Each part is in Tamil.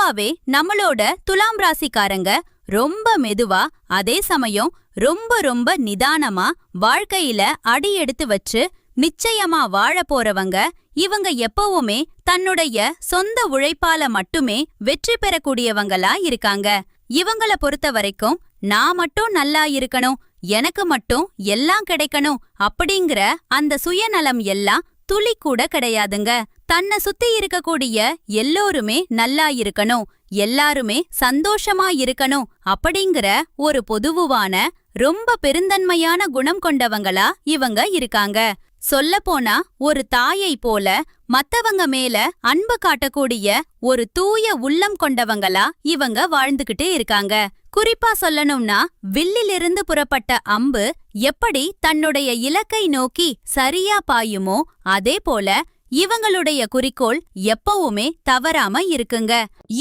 பொதுவாவே நம்மளோட துலாம் ராசிக்காரங்க ரொம்ப மெதுவா, அதே சமயம் ரொம்ப ரொம்ப நிதானமா வாழ்க்கையில அடி எடுத்து வச்சு நிச்சயமா வாழ போறவங்க. இவங்க எப்பவுமே தன்னுடைய சொந்த உழைப்பால மட்டுமே வெற்றி பெறக்கூடியவங்களா இருக்காங்க. இவங்கள பொறுத்த வரைக்கும் நான் மட்டும் நல்லா இருக்கணும், எனக்கு மட்டும் எல்லாம் கிடைக்கணும் அப்படிங்கிற அந்த சுயநலம் எல்லாம் துளி கூட கிடையாதுங்க. தன்னை சுத்தி இருக்கக்கூடிய எல்லோருமே நல்லா இருக்கணும், எல்லாருமே சந்தோஷமா இருக்கணும் அப்படிங்கிற ஒரு பொதுவான ரொம்ப பெருந்தன்மையான குணம் கொண்டவங்களா இவங்க இருக்காங்க. சொல்லப்போனா ஒரு தாயை போல மத்தவங்க மேல அன்பு காட்டக்கூடிய ஒரு தூய உள்ளம் கொண்டவங்களா இவங்க வாழ்ந்துகிட்டு இருக்காங்க. குறிப்பா சொல்லணும்னா, வில்லிலிருந்து புறப்பட்ட அம்பு எப்படி தன்னுடைய இலக்கை நோக்கி சரியா பாயுமோ அதே போல இவங்களுடைய குறிக்கோள் எப்பவுமே தவறாம இருக்குங்க.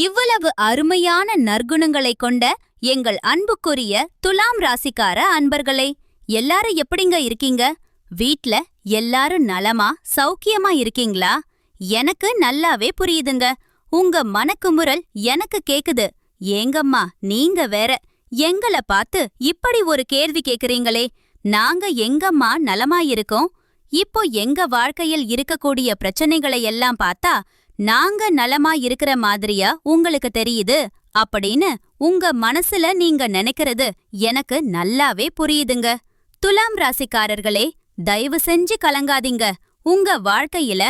இவ்வளவு அருமையான நற்குணங்களை கொண்ட எங்கள் அன்புக்குரிய துலாம் ராசிக்கார அன்பர்களே, எல்லாரும் எப்படிங்க இருக்கீங்க? வீட்ல எல்லாரும் நலமா சௌக்கியமா இருக்கீங்களா? எனக்கு நல்லாவே புரியுதுங்க. உங்க மனக்குமுறல் எனக்கு கேக்குது. ஏங்கம்மா நீங்க வேற எங்கள பார்த்து இப்படி ஒரு கேள்வி கேக்குறீங்களே, நாங்க எங்கம்மா நலமா இருக்கோம்? இப்போ எங்க வாழ்க்கையில் இருக்கக்கூடிய பிரச்சனைகளை எல்லாம் பார்த்தா நாங்க நலமா இருக்கிற மாதிரியா உங்களுக்கு தெரியுது அப்படின்னு உங்க மனசுல நீங்க நினைக்கிறது எனக்கு நல்லாவே புரியுதுங்க. துலாம் ராசிக்காரர்களே, தயவு செஞ்சு கலங்காதீங்க. உங்க வாழ்க்கையில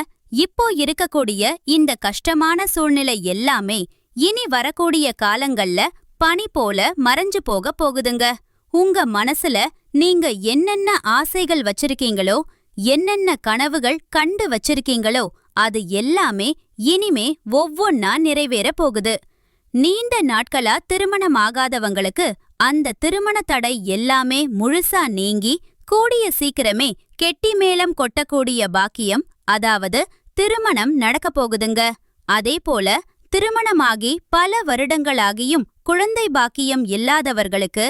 இப்போ இருக்கக்கூடிய இந்த கஷ்டமான சூழ்நிலை எல்லாமே இனி வரக்கூடிய காலங்கள்ல பனி போல மறைஞ்சு போக போகுதுங்க. உங்க மனசுல நீங்க என்னென்ன ஆசைகள் வச்சிருக்கீங்களோ, என்னென்ன கனவுகள் கண்டு வச்சிருக்கீங்களோ அது எல்லாமே இனிமே ஒவ்வொன்னா நிறைவேற போகுது. நீண்ட நாட்களா திருமணமாகாதவங்களுக்கு அந்த திருமண தடை எல்லாமே முழுசா நீங்கி கூடிய சீக்கிரமே கெட்டி மேளம் கொட்டக்கூடிய பாக்கியம், அதாவது திருமணம் நடக்க போகுதுங்க. அதே போல திருமணமாகி பல வருடங்களாகியும் குழந்தை பாக்கியம் இல்லாதவர்களுக்கு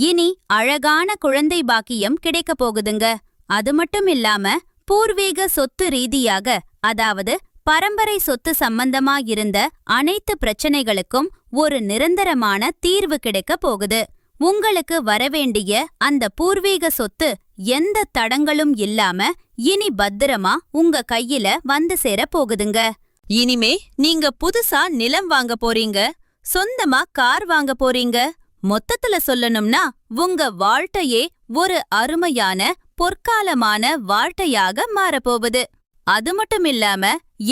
இனி அழகான குழந்தை பாக்கியம் கிடைக்க போகுதுங்க. அது மட்டும் இல்லாம பூர்வீக சொத்து ரீதியாக, அதாவது பரம்பரை சொத்து சம்பந்தமா இருந்த அனைத்து பிரச்சனைகளுக்கும் ஒரு நிரந்தரமான தீர்வு கிடைக்க போகுது. உங்களுக்கு வரவேண்டிய அந்த பூர்வீக சொத்து எந்த தடங்களும் இல்லாம இனி பத்திரமா உங்க கையில வந்து சேர போகுதுங்க. இனிமே நீங்க புதுசா நிலம் வாங்க போறீங்க, சொந்தமா கார் வாங்க போறீங்க. மொத்தத்துல சொல்லணும்னா உங்க வாழ்க்கையே ஒரு அருமையான பொற்காலமான வாழ்க்கையாக மாறப்போகுது. அது மட்டும் இல்லாம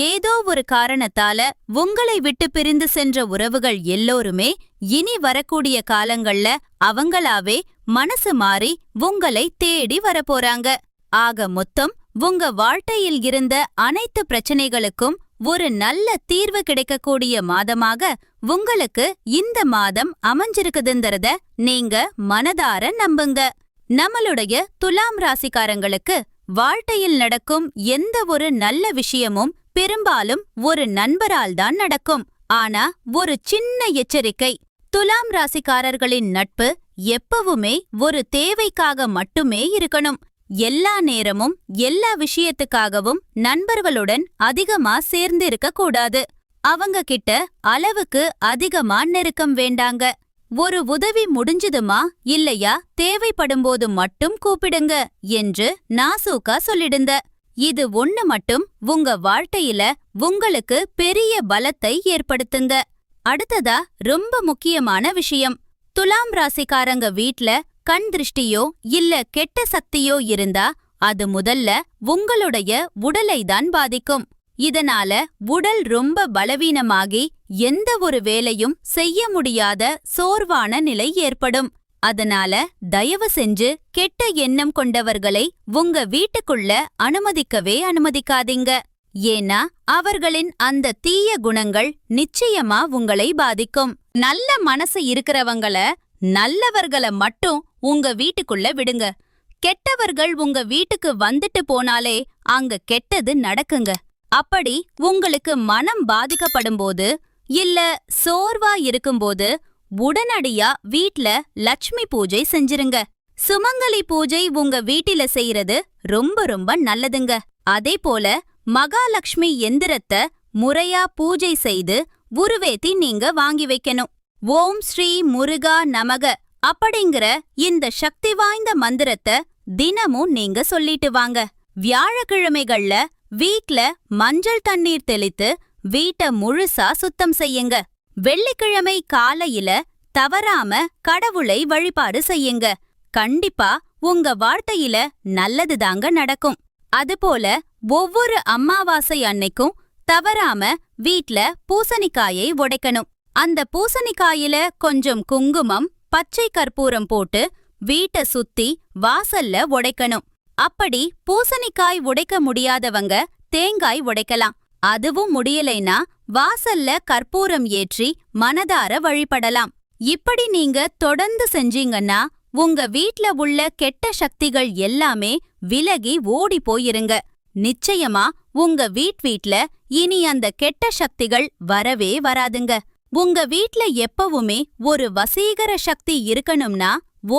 ஏதோ ஒரு காரணத்தால உங்களை விட்டு பிரிந்து சென்ற உறவுகள் எல்லோருமே இனி வரக்கூடிய காலங்கள்ல அவங்களாவே மனசு மாறி உங்களை தேடி வரப்போறாங்க. ஆக மொத்தம் உங்க வாழ்க்கையில் இருந்த அனைத்து பிரச்சனைகளுக்கும் ஒரு நல்ல தீர்வு கிடைக்கக்கூடிய மாதமாக உங்களுக்கு இந்த மாதம் அமைஞ்சிருக்குதுங்கிறத நீங்க மனதார நம்புங்க. நம்மளுடைய துலாம் ராசிக்காரங்களுக்கு வாழ்க்கையில் நடக்கும் எந்த ஒரு நல்ல விஷயமும் பெரும்பாலும் ஒரு நண்பரால் தான் நடக்கும். ஆனா ஒரு சின்ன எச்சரிக்கை, துலாம் ராசிக்காரர்களின் நட்பு எப்பவுமே ஒரு தேவைக்காக மட்டுமே இருக்கணும். எல்லா நேரமும் எல்லா விஷயத்துக்காகவும் நண்பர்களுடன் அதிகமா சேர்ந்து இருக்க கூடாது. அவங்க கிட்ட அளவுக்கு அதிகமா நெருக்கம் வேண்டாங்க. ஒரு உதவி முடிஞ்சதுமா இல்லையா தேவைப்படும்போது மட்டும் கூப்பிடுங்க என்று நாசூக்கா சொல்லிடுங்க. இது ஒண்ணு மட்டும் உங்க வாழ்க்கையில உங்களுக்கு பெரிய பலத்தை ஏற்படுத்துங்க. அடுத்ததா ரொம்ப முக்கியமான விஷயம், துலாம் ராசிக்காரங்க வீட்ல கண் திருஷ்டியோ இல்ல கெட்ட சக்தியோ இருந்தா அது முதல்ல உங்களுடைய உடலைதான் பாதிக்கும். இதனால உடல் ரொம்ப பலவீனமாகி எந்த ஒரு வேலையும் செய்ய முடியாத சோர்வான நிலை ஏற்படும். அதனால தயவு செஞ்சு கெட்ட எண்ணம் கொண்டவர்களை உங்க வீட்டுக்குள்ள அனுமதிக்காதீங்க. ஏன்னா அவர்களின் அந்த தீய குணங்கள் நிச்சயமா உங்களை பாதிக்கும். நல்ல மனசு இருக்கிறவங்கள, நல்லவர்களை மட்டும் உங்க வீட்டுக்குள்ள விடுங்க. கெட்டவர்கள் உங்க வீட்டுக்கு வந்துட்டு போனாலே அங்க கெட்டது நடக்குங்க. அப்படி உங்களுக்கு மனம் பாதிக்கப்படும்போது இல்ல சோர்வா இருக்கும்போது உடனடியா வீட்ல லட்சுமி பூஜை செஞ்சிருங்க. சுமங்கலி பூஜை உங்க வீட்டில செய்யறது ரொம்ப ரொம்ப நல்லதுங்க. அதே போல மகாலட்சுமி எந்திரத்தை முறையா பூஜை செய்து உருவேத்தி நீங்க வாங்கி வைக்கணும். ஓம் ஸ்ரீ முருகா நமக அப்படிங்கிற இந்த சக்தி வாய்ந்த மந்திரத்தை தினமும் நீங்க சொல்லிட்டு வாங்க. வியாழக்கிழமைகள்ல வீட்ல மஞ்சள் தண்ணீர் தெளித்து வீட்டை முழுசா சுத்தம் செய்யுங்க. வெள்ளிக்கிழமை காலையில தவறாம கடவுளை வழிபாடு செய்யுங்க. கண்டிப்பா உங்க வாழ்க்கையில நல்லதுதாங்க நடக்கும். அதுபோல ஒவ்வொரு அமாவாசை அன்னைக்கும் தவறாம வீட்ல பூசணிக்காயை உடைக்கணும். அந்த பூசணிக்காயில கொஞ்சம் குங்குமம், பச்சை கற்பூரம் போட்டு வீட்டை சுத்தி வாசல்ல உடைக்கணும். அப்படி பூசணிக்காய் உடைக்க முடியாதவங்க தேங்காய் உடைக்கலாம். அதுவும் முடியலைனா வாசல்ல கற்பூரம் ஏற்றி மனதார வழிபடலாம். இப்படி நீங்க தொடர்ந்து செஞ்சீங்கன்னா உங்க வீட்ல உள்ள கெட்ட சக்திகள் எல்லாமே விலகி ஓடி போயிருங்க. நிச்சயமா உங்க வீட்ல இனி அந்த கெட்ட சக்திகள் வரவே வராதுங்க. உங்க வீட்ல எப்பவுமே ஒரு வசீகர சக்தி இருக்கணும்னா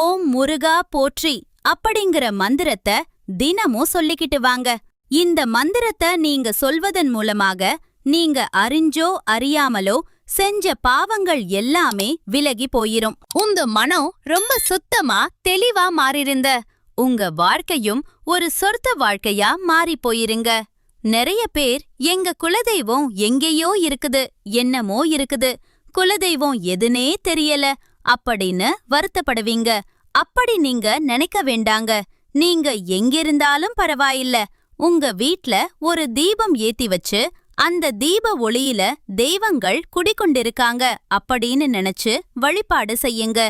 ஓம் முருகா போற்றி அப்படிங்கிற மந்திரத்தை தினமும் சொல்லிக்கிட்டு வாங்க. இந்த மந்திரத்தை நீங்க சொல்வதன் மூலமாக நீங்க அறிஞ்சோ அறியாமலோ செஞ்ச பாவங்கள் எல்லாமே விலகி போயிரும். உங்க மனம் ரொம்ப சுத்தமா தெளிவா மாறிருந்த உங்க வாழ்க்கையும் ஒரு சொர்த்த வாழ்க்கையா மாறி போயிருங்க. நிறைய பேர் எங்க குலதெய்வம் எங்கேயோ இருக்குது, என்னமோ இருக்குது, குலதெய்வம் எதுனே தெரியல அப்படின்னு வருத்தப்படுவீங்க. அப்படி நீங்க நினைக்க வேண்டாங்க. நீங்க எங்கிருந்தாலும் பரவாயில்ல, உங்க வீட்ல ஒரு தீபம் ஏத்தி வச்சு அந்த தீப ஒளியில தெய்வங்கள் குடிக்கொண்டிருக்காங்க அப்படின்னு நினைச்சு வழிபாடு செய்யுங்க.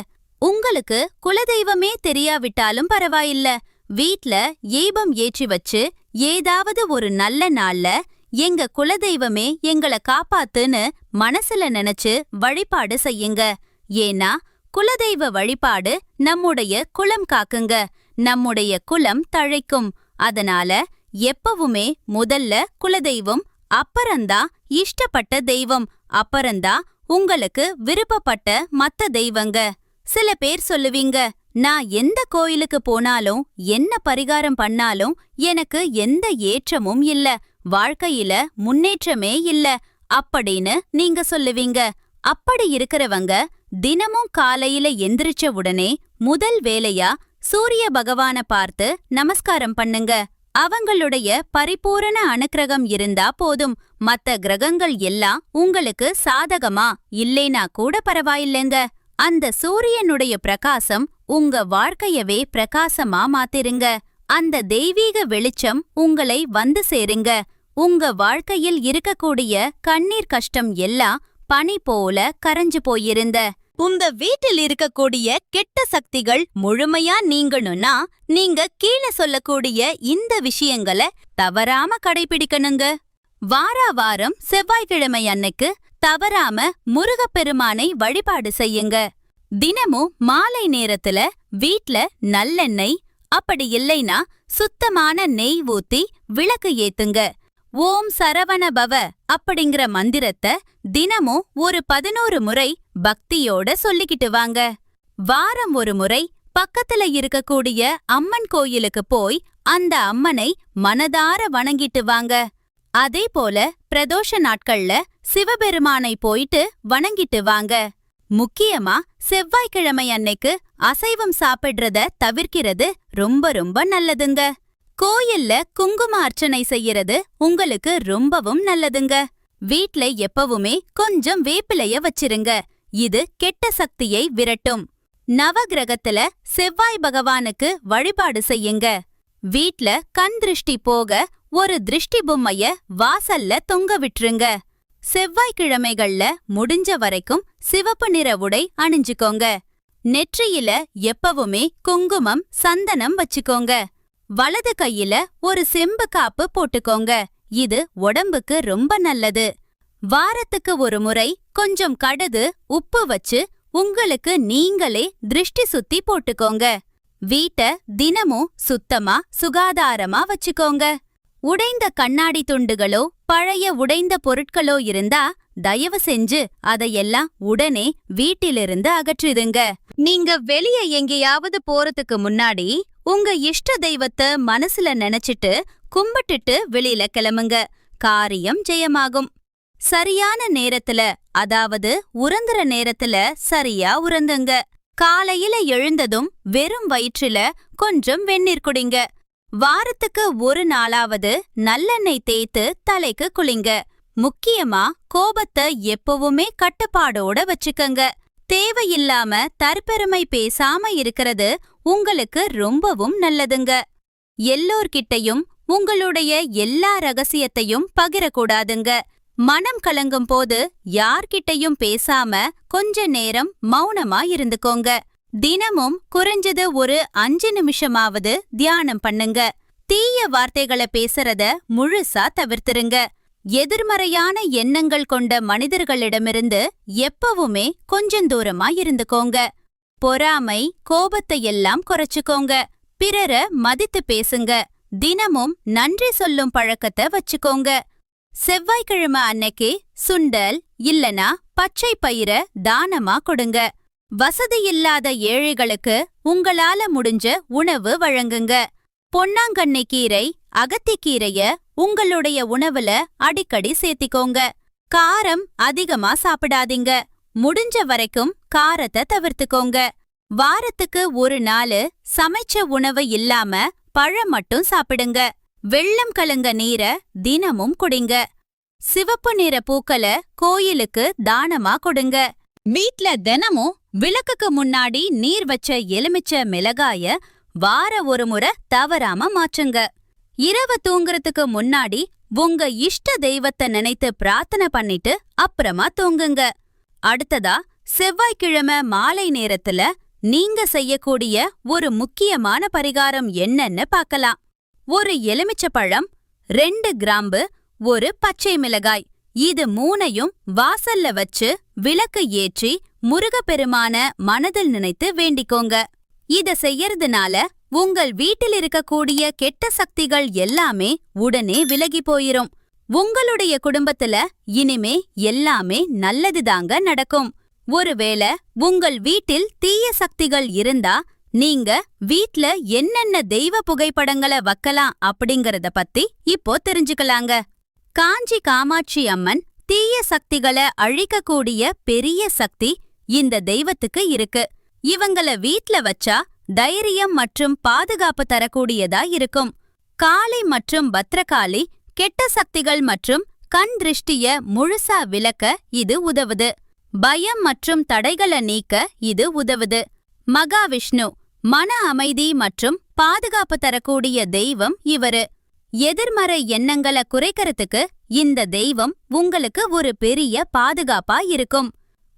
உங்களுக்கு குலதெய்வமே தெரியாவிட்டாலும் பரவாயில்ல, வீட்ல ஏபம் ஏற்றி வச்சு ஏதாவது ஒரு நல்ல நாள்ல எங்க குலதெய்வமே எங்களை காப்பாத்துன்னு மனசுல நினைச்சு வழிபாடு செய்யுங்க. ஏன்னா குலதெய்வ வழிபாடு நம்முடைய குலம் காக்குங்க, நம்முடைய குலம் தழைக்கும். அதனால எப்பவுமே முதல்ல குலதெய்வம், அப்புறந்தா இஷ்டப்பட்ட தெய்வம், அப்புறந்தா உங்களுக்கு விருப்பப்பட்ட மத்த தெய்வங்க. சில பேர் சொல்லுவீங்க, நான் எந்த கோயிலுக்கு போனாலும் என்ன பரிகாரம் பண்ணாலும் எனக்கு எந்த ஏற்றமும் இல்ல, வாழ்க்கையில முன்னேற்றமே இல்ல அப்படின்னு நீங்க சொல்லுவீங்க. அப்படி இருக்கிறவங்க தினமும் காலையில எந்திரிச்ச உடனே முதல் வேலையா சூரிய பகவான பார்த்து நமஸ்காரம் பண்ணுங்க. அவங்களுடைய பரிபூரண அனுக்கிரகம் இருந்தா போதும். மத்த கிரகங்கள் எல்லாம் உங்களுக்கு சாதகமா இல்லைனா கூட பரவாயில்லைங்க. அந்த சூரியனுடைய பிரகாசம் உங்க வாழ்க்கையவே பிரகாசமா மாத்திருங்க. அந்த தெய்வீக வெளிச்சம் உங்களை வந்து சேருங்க. உங்க வாழ்க்கையில் இருக்கக்கூடிய கண்ணீர் கஷ்டம் எல்லாம் பனி போல கரைஞ்சு போயிருந்த உங்க வீட்டில் இருக்கக்கூடிய கெட்ட சக்திகள் முழுமையா நீங்கணும்னா நீங்க கீழே சொல்லக்கூடிய இந்த விஷயங்களை தவறாம கடைபிடிக்கணுங்க. வாரம் செவ்வாய்க்கிழமை அன்னைக்கு தவறாம முருகப்பெருமானை வழிபாடு செய்யுங்க. தினமும் மாலை நேரத்துல வீட்ல நல்லெண்ணெய், அப்படி இல்லைனா சுத்தமான நெய் ஊத்தி விளக்கு ஏத்துங்க. ஓம் சரவண பவ அப்படிங்கிற மந்திரத்தை தினமும் ஒரு 11 முறை பக்தியோட சொல்லிக்கிட்டு வாங்க. வாரம் ஒரு முறை பக்கத்துல இருக்கக்கூடிய அம்மன் கோயிலுக்கு போய் அந்த அம்மனை மனதார வணங்கிட்டு வாங்க. அதே போல பிரதோஷ நாட்கள்ல சிவபெருமானை போயிட்டு வணங்கிட்டு வாங்க. முக்கியமா செவ்வாய்க்கிழமை அன்னைக்கு அசைவம் சாப்பிடுறத தவிர்க்கிறது ரொம்ப ரொம்ப நல்லதுங்க. கோயில்ல குங்கும அர்ச்சனை செய்யறது உங்களுக்கு ரொம்பவும் நல்லதுங்க. வீட்ல எப்பவுமே கொஞ்சம் வேப்பிலைய வச்சிருங்க. இது கெட்ட சக்தியை விரட்டும். நவகிரகத்துல செவ்வாய் பகவானுக்கு வழிபாடு செய்யுங்க. வீட்ல கண் திருஷ்டி போக ஒரு திருஷ்டி பொம்மைய வாசல்ல தொங்க விட்டுருங்க. செவ்வாய்க்கிழமைகள்ல முடிஞ்ச வரைக்கும் சிவப்பு நிற உடை அணிஞ்சுக்கோங்க. நெற்றியில எப்பவுமே குங்குமம், சந்தனம் வச்சுக்கோங்க. வலது கையில ஒரு செம்பு காப்பு போட்டுக்கோங்க. இது உடம்புக்கு ரொம்ப நல்லது. வாரத்துக்கு ஒரு முறை கொஞ்சம் கடுகு, உப்பு வச்சு உங்களுக்கு நீங்களே திருஷ்டி சுத்தி போட்டுக்கோங்க. வீட்டை தினமும் சுத்தமா சுகாதாரமா வச்சுக்கோங்க. உடைந்த கண்ணாடி துண்டுகளோ பழைய உடைந்த பொருட்களோ இருந்தா தயவு செஞ்சு அதையெல்லாம் உடனே வீட்டிலிருந்து அகற்றிடுங்க. நீங்க வெளிய எங்கேயாவது போறதுக்கு முன்னாடி உங்க இஷ்ட தெய்வத்தை மனசுல நினைச்சிட்டு கும்பிட்டுட்டு வெளியில கிளம்புங்க. காரியம் ஜெயமாகும். சரியான நேரத்துல அதாவது உறங்குற நேரத்துல சரியா உறங்குங்க. காலையில எழுந்ததும் வெறும் வயிற்றுல கொஞ்சம் வெந்நீர் குடிங்க. வாரத்துக்கு ஒரு நாளாவது நல்லெண்ணெய் தேய்த்து தலைக்கு குளிங்க. முக்கியமா கோபத்தை எப்பவுமே கட்டுப்பாடோட வச்சுக்கங்க. தேவையில்லாம தற்பெருமை பேசாம இருக்கிறது உங்களுக்கு ரொம்பவும் நல்லதுங்க. எல்லோர்கிட்டையும் உங்களுடைய எல்லா ரகசியத்தையும் பகிரக்கூடாதுங்க. மனம் கலங்கும் போது யார்கிட்டையும் பேசாம கொஞ்ச நேரம் மௌனமா இருந்துக்கோங்க. தினமும் குறைஞ்சது ஒரு 5 நிமிஷமாவது தியானம் பண்ணுங்க. தீய வார்த்தைகளை பேசுறத முழுசா தவிர்த்துருங்க. எதிர்மறையான எண்ணங்கள் கொண்ட மனிதர்களிடமிருந்து எப்பவுமே கொஞ்சம் தூரமா இருந்துக்கோங்க. பொறாமை, கோபத்தை எல்லாம் குறைச்சுக்கோங்க. பிறர மதித்து பேசுங்க. தினமும் நன்றி சொல்லும் பழக்கத்தை வச்சுக்கோங்க. செவ்வாய்க்கிழமை அன்னைக்கு சுண்டல் இல்லனா பச்சை பயிர தானமா கொடுங்க. வசதியில்லாத ஏழைகளுக்கு உங்களால முடிஞ்ச உணவு வழங்குங்க. பொன்னாங்கண்ணி கீரை, அகத்திக்கீரைய உங்களுடைய உணவுல அடிக்கடி சேர்த்திக்கோங்க. காரம் அதிகமா சாப்பிடாதீங்க. முடிஞ்ச வரைக்கும் காரத்தை தவிர்த்துக்கோங்க. வாரத்துக்கு ஒரு நாள் சமைச்ச உணவு இல்லாம பழம் மட்டும் சாப்பிடுங்க. வெள்ளம் கலங்க நீரை தினமும் குடிங்க. சிவப்பு நிற பூக்களை கோயிலுக்கு தானமா கொடுங்க. வீட்ல தினமும் விளக்குக்கு முன்னாடி நீர் வச்ச எலுமிச்சை மிளகாய வார ஒரு முறை தவறாம மாற்றுங்க. இரவு தூங்குறதுக்கு முன்னாடி உங்க இஷ்ட தெய்வத்தை நினைத்து பிரார்த்தனை பண்ணிட்டு அப்புறமா தூங்குங்க. அடுத்ததா செவ்வாய்க்கிழமை மாலை நேரத்துல நீங்க செய்யக்கூடிய ஒரு முக்கியமான பரிகாரம் என்னன்னு பார்க்கலாம். ஒரு எலுமிச்சப்பழம், 2 கிராம்பு, ஒரு பச்சை மிளகாய், இது 3ஐயும் வாசல்ல வச்சு விளக்கு ஏற்றி முருகப்பெருமான மனதில் நினைத்து வேண்டிக்கோங்க. இத செய்யறதுனால உங்கள் வீட்டில் இருக்கக்கூடிய கெட்ட சக்திகள் எல்லாமே உடனே விலகி போயிரும். உங்களுடைய குடும்பத்துல இனிமே எல்லாமே நல்லதுதாங்க நடக்கும். ஒருவேளை உங்கள் வீட்டில் தீய சக்திகள் இருந்தா நீங்க வீட்ல என்னென்ன தெய்வ புகைப்படங்களை வைக்கலாம் அப்படிங்கறத பத்தி இப்போ தெரிஞ்சுக்கலாங்க. காஞ்சி காமாட்சி அம்மன் தீய சக்திகளை அழிக்கக்கூடிய பெரிய சக்தி இந்த தெய்வத்துக்கு இருக்கு. இவங்கள வீட்ல வச்சா தைரியம் மற்றும் பாதுகாப்பு தரக்கூடியதா இருக்கும். காளி மற்றும் பத்ரகாளி கெட்ட சக்திகள் மற்றும் கண் திருஷ்டிய முழுசா விலக்க இது உதவுது. பயம் மற்றும் தடைகளை நீக்க இது உதவுது. மகாவிஷ்ணு மன அமைதி மற்றும் பாதுகாப்பு தரக்கூடிய தெய்வம் இவரு. எதிர்மறை எண்ணங்களை குறைக்கிறதுக்கு இந்த தெய்வம் உங்களுக்கு ஒரு பெரிய பாதுகாப்பா இருக்கும்.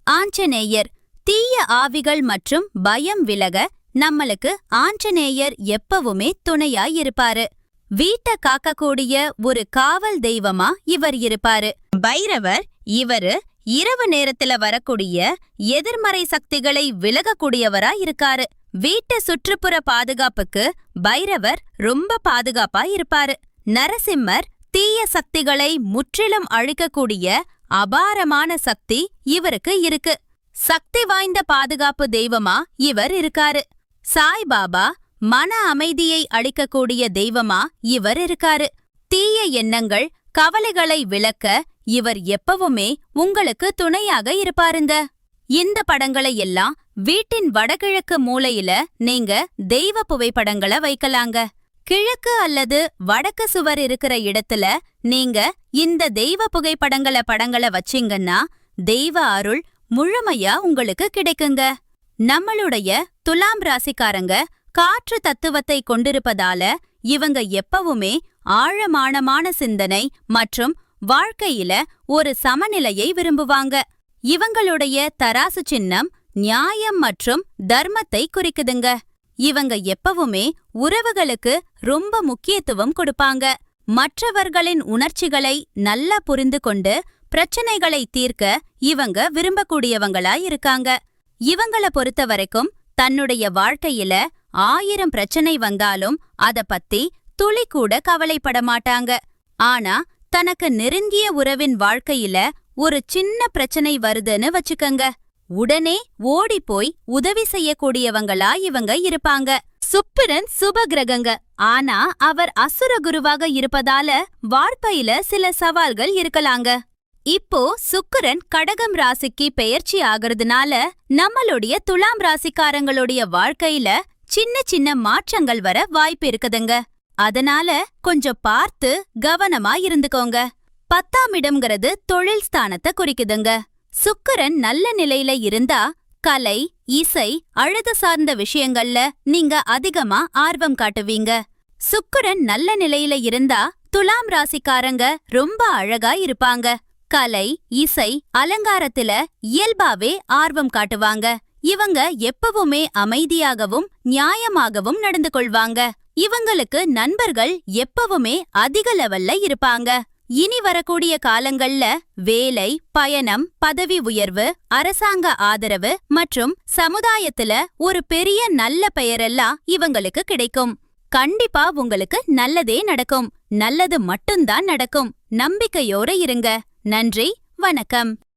ஆஞ்சநேயர் தீய ஆவிகள் மற்றும் பயம் விலக நம்மளுக்கு ஆஞ்சநேயர் எப்பவுமே துணையாயிருப்பாரு. வீட்டை காக்கக்கூடிய ஒரு காவல் தெய்வமா இவர் இருப்பாரு. பைரவர் இவரு இரவு நேரத்துல வரக்கூடிய எதிர்மறை சக்திகளை விலகக்கூடியவரா இருக்காரு. வீட்டு சுற்றுப்புற பாதுகாப்புக்கு பைரவர் ரொம்ப பாதுகாப்பா இருப்பாரு. நரசிம்மர் தீய சக்திகளை முற்றிலும் அழிக்கக்கூடிய அபாரமான சக்தி இவருக்கு இருக்கு. சக்தி வாய்ந்த பாதுகாப்பு தெய்வமா இவர் இருக்காரு. சாய்பாபா மன அமைதியை அளிக்கக்கூடிய தெய்வமா இவர் இருக்காரு. தீய எண்ணங்கள், கவலைகளை விலக்க இவர் எப்பவுமே உங்களுக்கு துணையாக இருப்பாருங்க. இந்த படங்களை எல்லாம் வீட்டின் வடகிழக்கு மூலையில நீங்க தெய்வ புகைப்படங்களை வைக்கலாங்க. கிழக்கு அல்லது வடக்கு சுவர் இருக்கிற இடத்துல நீங்க இந்த தெய்வ படங்களை வச்சீங்கன்னா தெய்வ அருள் முழுமையா உங்களுக்கு கிடைக்குங்க. நம்மளுடைய துலாம் ராசிக்காரங்க காற்று தத்துவத்தை கொண்டிருப்பதால இவங்க எப்பவுமே ஆழமானமான சிந்தனை மற்றும் வாழ்க்கையில ஒரு சமநிலையை விரும்புவாங்க. இவங்களுடைய தராசு சின்னம் நியாயம் மற்றும் தர்மத்தை குறிக்குதுங்க. இவங்க எப்பவுமே உறவுகளுக்கு ரொம்ப முக்கியத்துவம் கொடுப்பாங்க. மற்றவர்களின் உணர்ச்சிகளை நல்லா புரிந்து கொண்டு பிரச்சனைகளை தீர்க்க இவங்க விரும்பக்கூடியவங்களா இருக்காங்க. இவங்கள பொறுத்த வரைக்கும் தன்னுடைய வாழ்க்கையில 1000 பிரச்சனை வந்தாலும் அத பத்தி துளி கூட கவலைப்பட மாட்டாங்க. ஆனா தனக்கு நெருங்கிய உறவின் வாழ்க்கையில ஒரு சின்ன பிரச்சனை வருதுன்னு வச்சுக்கங்க, உடனே ஓடி போய் உதவி செய்யக்கூடியவங்களா இவங்க இருப்பாங்க. சுக்கிரன் சுப கிரகங்க, ஆனா அவர் அசுர குருவாக இருப்பதால வாழ்க்கையில சில சவால்கள் இருக்கலாங்க. இப்போ சுக்கிரன் கடகம் ராசிக்கு பெயர்ச்சி ஆகிறதுனால நம்மளுடைய துலாம் ராசிக்காரங்களுடைய வாழ்க்கையில சின்ன சின்ன மாற்றங்கள் வர வாய்ப்பு இருக்குதுங்க. அதனால கொஞ்சம் பார்த்து கவனமா இருந்துக்கோங்க. 10ஆம் இடம்ங்கிறது தொழில் ஸ்தானத்தை குறிக்குதுங்க. சுக்கிரன் நல்ல நிலையில இருந்தா கலை, இசை, அழகு சார்ந்த விஷயங்கள்ல நீங்க அதிகமா ஆர்வம் காட்டுவீங்க. சுக்கிரன் நல்ல நிலையில இருந்தா துலாம் ராசிக்காரங்க ரொம்ப அழகா இருப்பாங்க. கலை, இசை, அலங்காரத்துல இயல்பாவே ஆர்வம் காட்டுவாங்க. இவங்க எப்பவுமே அமைதியாகவும் நியாயமாகவும் நடந்து கொள்வாங்க. இவங்களுக்கு நண்பர்கள் எப்பவுமே அதிக லெவல்ல இருப்பாங்க. இனி வரக்கூடிய காலங்கள்ல வேலை, பயணம், பதவி உயர்வு, அரசாங்க ஆதரவு மற்றும் சமுதாயத்துல ஒரு பெரிய நல்ல பெயரெல்லாம் இவங்களுக்கு கிடைக்கும். கண்டிப்பா உங்களுக்கு நல்லதே நடக்கும். நல்லது மட்டும்தான் நடக்கும். நம்பிக்கையோட இருங்க. நன்றி, வணக்கம்.